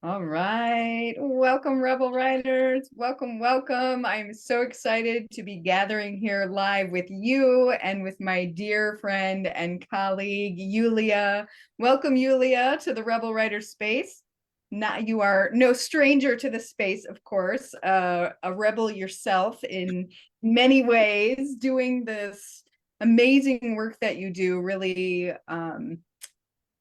All right. Welcome, Rebel Riders. Welcome, welcome. I'm so excited to be gathering here live with you and with my dear friend and colleague, Yulia. Welcome, Yulia, to the Rebel Rider space. You are no stranger to the space, of course, a rebel yourself in many ways, doing this amazing work that you do, really,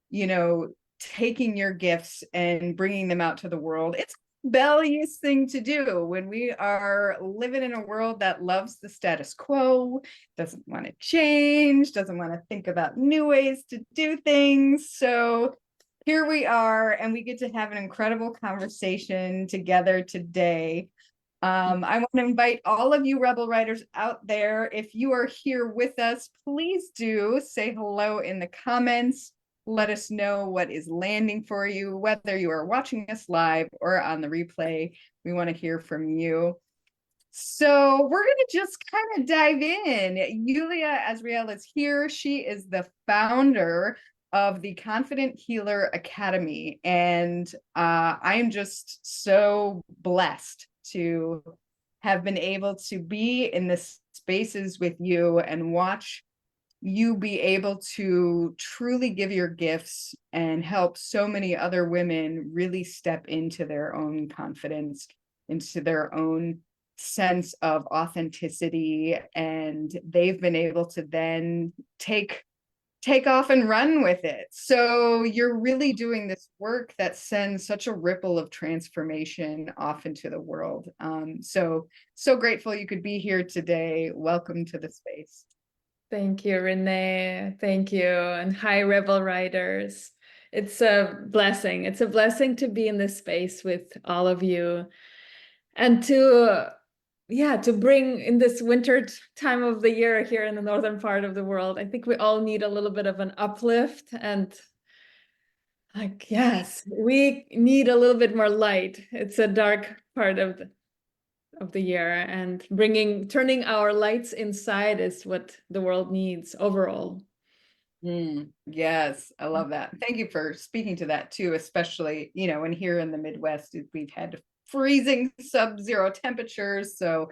you know, taking your gifts and bringing them out to the world. It's a rebellious thing to do when we are living in a world that loves the status quo, doesn't want to change, doesn't want to think about new ways to do things. So here we are, and we get to have an incredible conversation together today. I want to invite all of you Rebel Riders out there. If you are here with us, please do say hello in the comments. Let us know what is landing for you, whether you are watching us live or on the replay. We want to hear from you. So we're going to just kind of dive in. Yulia Azriel is here. She is the founder of the Confident Healer Academy. And I am just so blessed to have been able to be in the spaces with you and watch you be able to truly give your gifts and help so many other women really step into their own confidence, into their own sense of authenticity, and they've been able to then take off and run with it. So you're really doing this work that sends such a ripple of transformation off into the world. So grateful you could be here today. Welcome to the space. Thank you, Renee. Thank you. And hi, Rebel Riders. It's a blessing. It's a blessing to be in this space with all of you and to bring in this winter time of the year here in the northern part of the world. I think we all need a little bit of an uplift and yes, we need a little bit more light. It's a dark part of the year, and turning our lights inside is what the world needs overall. Yes, I love that. Thank you for speaking to that too, especially, when here in the Midwest, we've had freezing sub-zero temperatures. So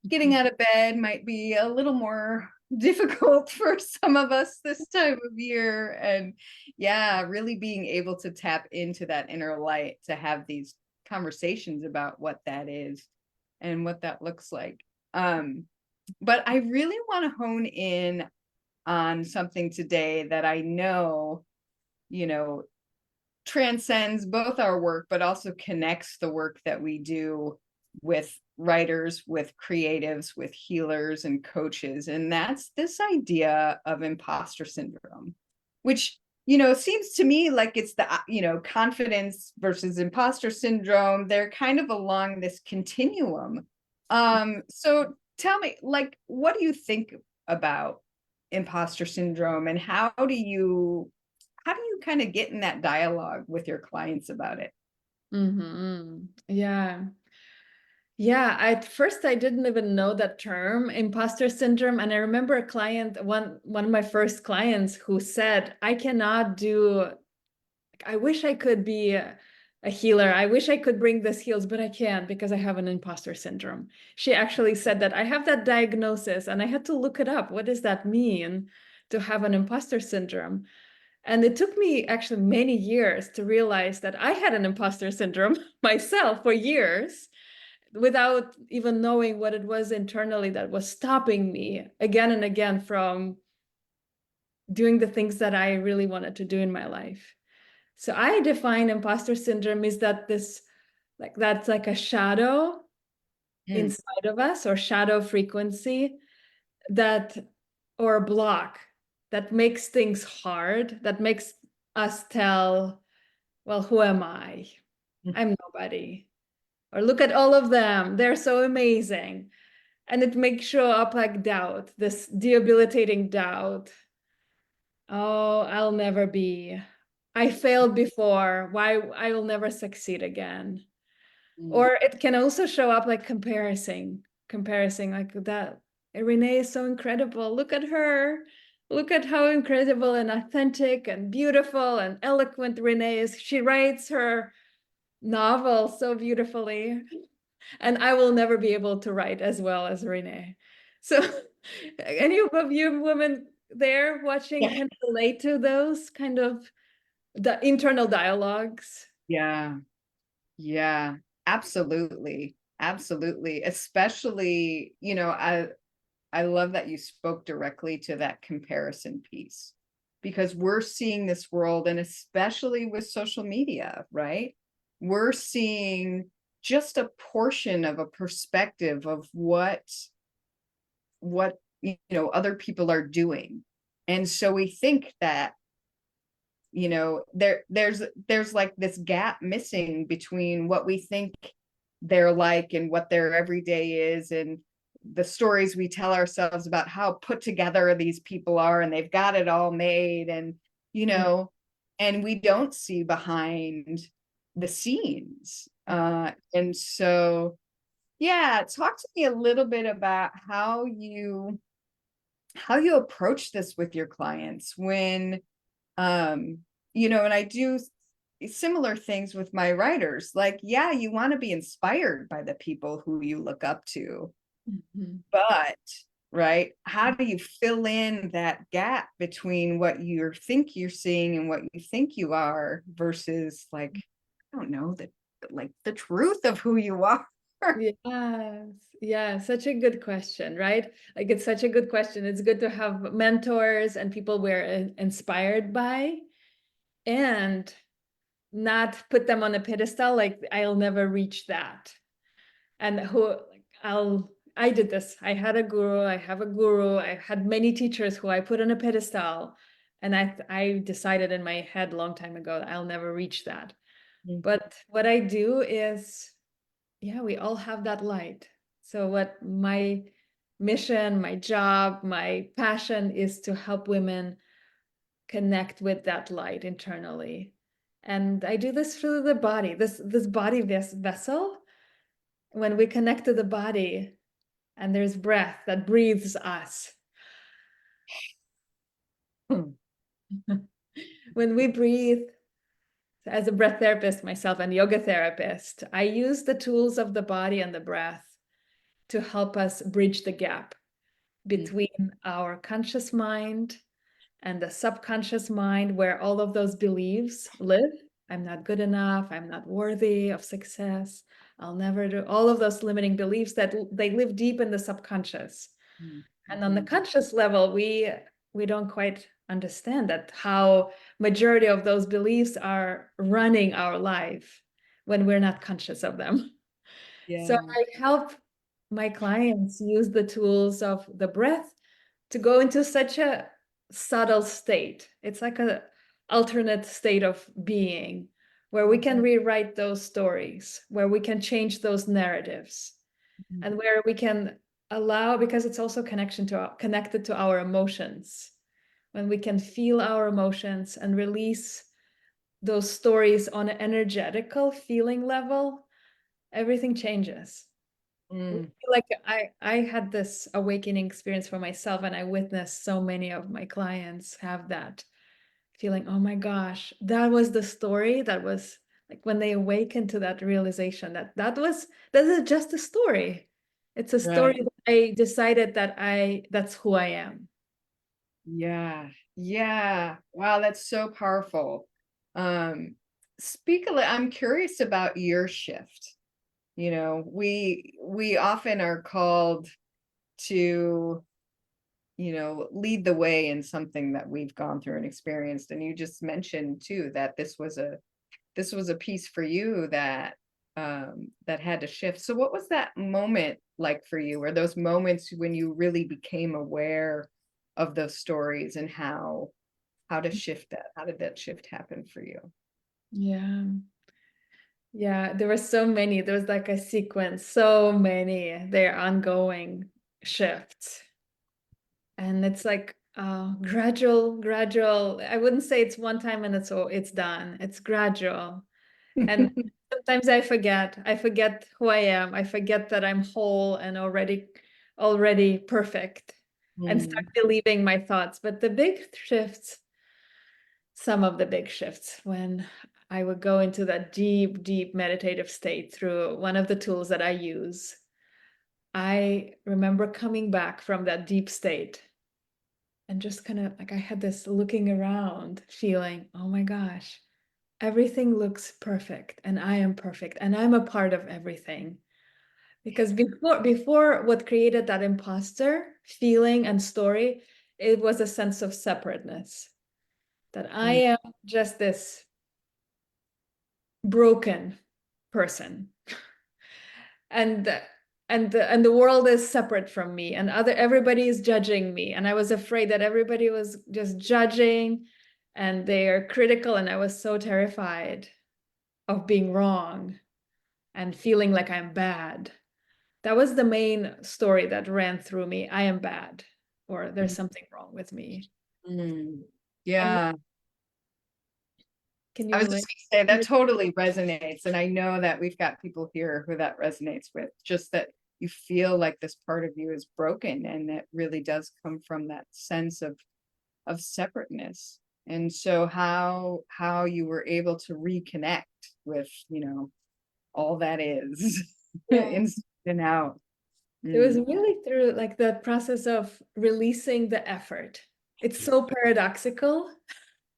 getting out of bed might be a little more difficult for some of us this time of year. And yeah, really being able to tap into that inner light to have these conversations about what that is and what that looks like. But I really want to hone in on something today that I know, transcends both our work, but also connects the work that we do with writers, with creatives, with healers and coaches. And that's this idea of imposter syndrome, which, seems to me like it's the, confidence versus imposter syndrome. They're kind of along this continuum. So tell me, what do you think about imposter syndrome, and how do you kind of get in that dialogue with your clients about it? Yeah. At first I didn't even know that term, imposter syndrome. And I remember a client, one of my first clients, who said, I wish I could be a healer. I wish I could bring this heals, but I can't because I have an imposter syndrome. She actually said that I have that diagnosis, and I had to look it up. What does that mean to have an imposter syndrome? And it took me actually many years to realize that I had an imposter syndrome myself for years without even knowing what it was internally that was stopping me again and again from doing the things that I really wanted to do in my life. So I define imposter syndrome is that that's like a shadow inside of us, or shadow frequency or a block that makes things hard, that makes us tell, well, who am I? I'm nobody. Or look at all of them, they're so amazing. And it makes show up like doubt, this debilitating doubt. Oh, I'll never be. I failed before. Why I will never succeed again. Or it can also show up like comparison like that. Renee is so incredible. Look at her. Look at how incredible and authentic and beautiful and eloquent Renee is. She writes her novel so beautifully. And I will never be able to write as well as Renee. So any of you women there watching Yeah. can relate to those kind of the internal dialogues. Yeah. Yeah. Absolutely. Absolutely. Especially, I love that you spoke directly to that comparison piece because we're seeing this world, and especially with social media, right? We're seeing just a portion of a perspective of what other people are doing. And so we think that there's like this gap missing between what we think they're like and what their everyday is, and the stories we tell ourselves about how put together these people are and they've got it all made, and and we don't see behind the scenes. And so yeah, talk to me a little bit about how you approach this with your clients when and I do similar things with my writers. Like, yeah, you want to be inspired by the people who you look up to, Mhm. but right, how do you fill in that gap between what you think you're seeing and what you think you are versus, like, I don't know, the truth of who you are. Yes, yeah, such a good question, right? Like it's such a good question. It's good to have mentors and people we're inspired by and not put them on a pedestal like I'll never reach that. And who like I did this. I had a guru, I have a guru, I had many teachers who I put on a pedestal. And I decided in my head a long time ago that I'll never reach that. But what I do is, yeah, we all have that light. So what my mission, my job, my passion is to help women connect with that light internally. And I do this through the body, this body, this vessel. When we connect to the body and there's breath that breathes us. When we breathe, as a breath therapist myself and yoga therapist, I use the tools of the body and the breath to help us bridge the gap between our conscious mind and the subconscious mind, where all of those beliefs live. I'm not good enough. I'm not worthy of success. I'll never do all of those limiting beliefs that they live deep in the subconscious. And on the conscious level, we don't quite understand that how majority of those beliefs are running our life when we're not conscious of them. So Yeah. I help my clients use the tools of the breath to go into such a subtle state. It's like a alternate state of being where we can rewrite those stories, where we can change those narratives, and where we can allow, because it's also connected to our emotions. When we can feel our emotions and release those stories on an energetical feeling level, everything changes. Mm. Like I had this awakening experience for myself, and I witnessed so many of my clients have that feeling, oh my gosh, that was the story. That was like when they awaken to that realization that is just a story. It's a story Right. that I decided that's who I am. Yeah. Yeah. Wow, that's so powerful. Um, I'm curious about your shift. We often are called to, lead the way in something that we've gone through and experienced. And you just mentioned too that this was a piece for you that had to shift. So what was that moment like for you? Were those moments when you really became aware of those stories, and how to shift that? How did that shift happen for you? Yeah. Yeah, there were so many. There was like a sequence, so many. They're ongoing shifts. And it's like gradual. I wouldn't say it's one time and it's done. It's gradual. And sometimes I forget who I am. I forget that I'm whole and already perfect and start Mm, believing my thoughts. But the big shifts, some of the big shifts when I would go into that deep, deep meditative state through one of the tools that I use. I remember coming back from that deep state and just kind of like I had this looking around feeling, oh my gosh, everything looks perfect and I am perfect and I'm a part of everything. Because before what created that imposter feeling and story, it was a sense of separateness, that I am just this broken person, and the world is separate from me, and everybody is judging me, and I was afraid that everybody was just judging and they are critical, and I was so terrified of being wrong and feeling like I'm bad. That was the main story that ran through me. I am bad, or there's something wrong with me. And Yeah. can I you was relate? just gonna say that totally resonates. And I know that we've got people here who that resonates with, just that you feel like this part of you is broken, and it really does come from that sense of separateness. And so how you were able to reconnect with, all that is Yeah. inside and out. It was Mm. really through like the process of releasing the effort. It's so paradoxical.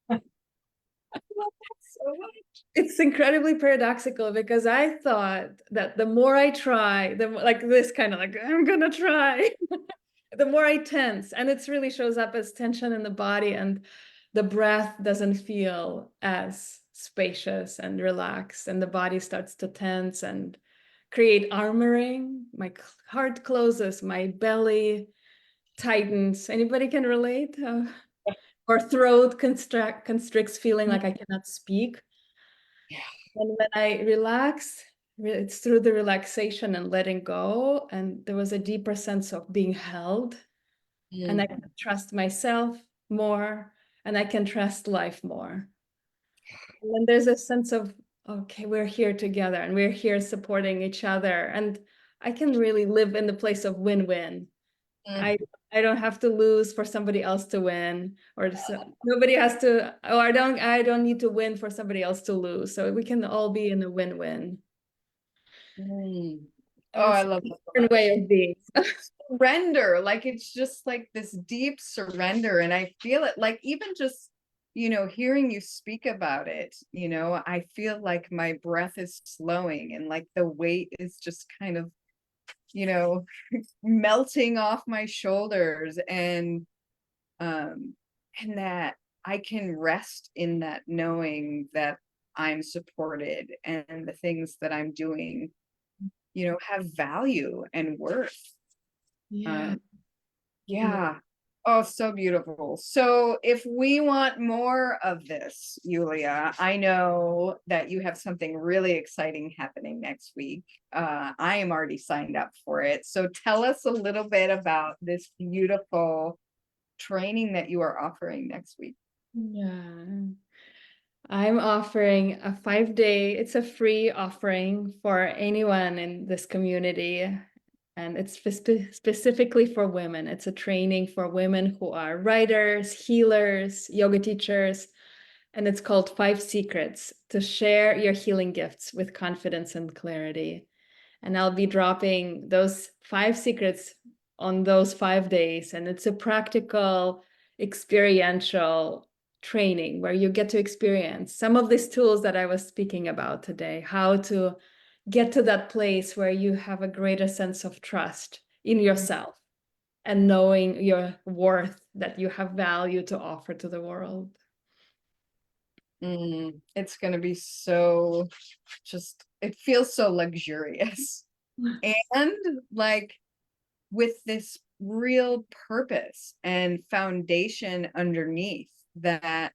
I love that so much. It's incredibly paradoxical because I thought that the more I try, like this kind of like, I'm gonna try, the more I tense, and it really shows up as tension in the body, and the breath doesn't feel as spacious and relaxed, and the body starts to tense and create armoring. My heart closes, my belly tightens. Anybody can relate? Or throat constricts, feeling like I cannot speak. Yeah. And when I relax, it's through the relaxation and letting go. And there was a deeper sense of being held. And I Mm. can trust myself more, and I can trust life more. And then there's a sense of, okay, we're here together and we're here supporting each other. And I can really live in the place of win-win. Mm. I I don't have to lose for somebody else to win, or nobody has to, or I don't need to win for somebody else to lose. So we can all be in a win-win. Mm. And Oh, it's I a love that so different way much. of being. Surrender, like it's just like this deep surrender, and I feel it, like even just hearing you speak about it, I feel like my breath is slowing, and like the weight is just kind of you know melting off my shoulders, um and that I can rest in that, knowing that I'm supported and the things that I'm doing have value and worth. Yeah. um Yeah. Oh, so beautiful. So if we want more of this, Yulia, I know that you have something really exciting happening next week. I am already signed up for it. So tell us a little bit about this beautiful training that you are offering next week. Yeah. I'm offering a 5-day, it's a free offering for anyone in this community. And it's specifically for women. It's a training for women who are writers, healers, yoga teachers. And it's called 5 Secrets to Share Your Healing Gifts with Confidence and Clarity. And I'll be dropping those 5 secrets on those 5 days. And it's a practical, experiential training where you get to experience some of these tools that I was speaking about today, how to get to that place where you have a greater sense of trust in yourself and knowing your worth, that you have value to offer to the world. It's going to be so it feels so luxurious and like with this real purpose and foundation underneath that,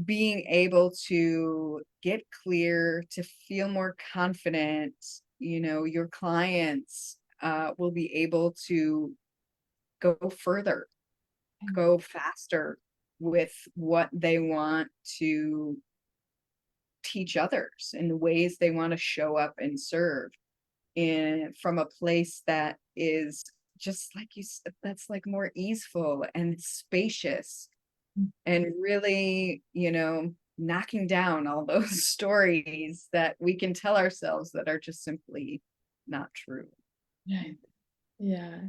being able to get clear, to feel more confident, your clients will be able to go further, go faster with what they want to teach others and the ways they want to show up and serve in from a place that is just like you said, that's like more easeful and spacious and really knocking down all those stories that we can tell ourselves that are just simply not true. Right. Yeah.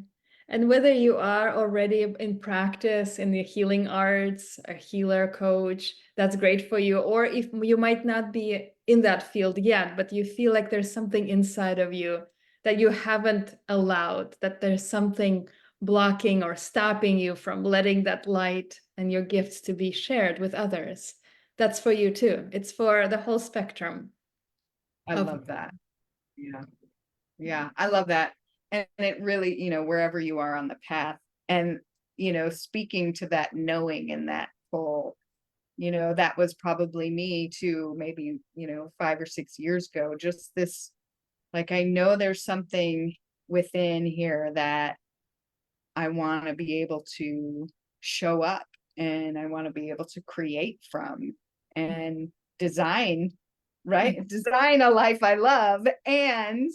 And whether you are already in practice in the healing arts, a healer, coach, that's great for you. Or if you might not be in that field yet, but you feel like there's something inside of you that you haven't allowed, that there's something blocking or stopping you from letting that light and your gifts to be shared with others. That's for you too. It's for the whole spectrum I of. love that. Yeah. Yeah, I love that. And it really, wherever you are on the path and, speaking to that knowing and that pull, that was probably me too, maybe, 5 or 6 years ago, just this, like, I know there's something within here that I want to be able to show up and I want to be able to create from and design, right? Design a life I love. And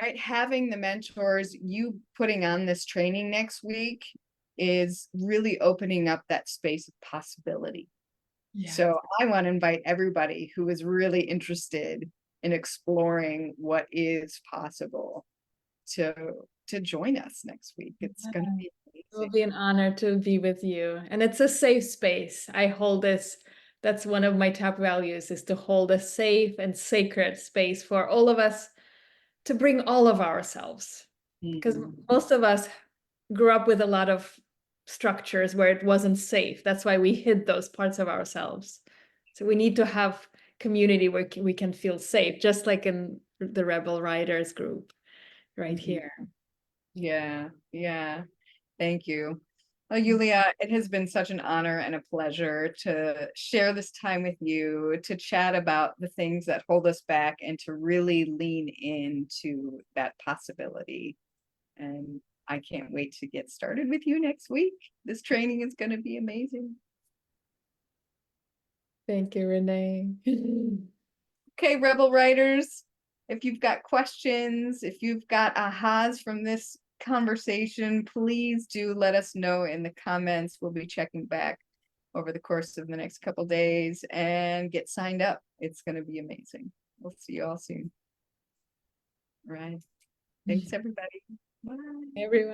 right, having the mentors, you putting on this training next week is really opening up that space of possibility. Yeah. So I want to invite everybody who is really interested in exploring what is possible to join us next week. It's going to be It will amazing. be an honor to be with you. And it's a safe space. I hold this, that's one of my top values, is to hold a safe and sacred space for all of us to bring all of ourselves. Because most of us grew up with a lot of structures where it wasn't safe. That's why we hid those parts of ourselves. So we need to have community where we can feel safe, just like in the Rebel Riders group right here. Yeah, yeah. Thank you. Well, Yulia, it has been such an honor and a pleasure to share this time with you, to chat about the things that hold us back and to really lean into that possibility. And I can't wait to get started with you next week. This training is going to be amazing. Thank you, Renee. Okay, Rebel Writers, if you've got questions, if you've got ahas from this conversation, please do let us know in the comments. We'll be checking back over the course of the next couple days and get signed up. It's going to be amazing. We'll see you all soon. All right. Thanks, everybody. Bye. Everyone.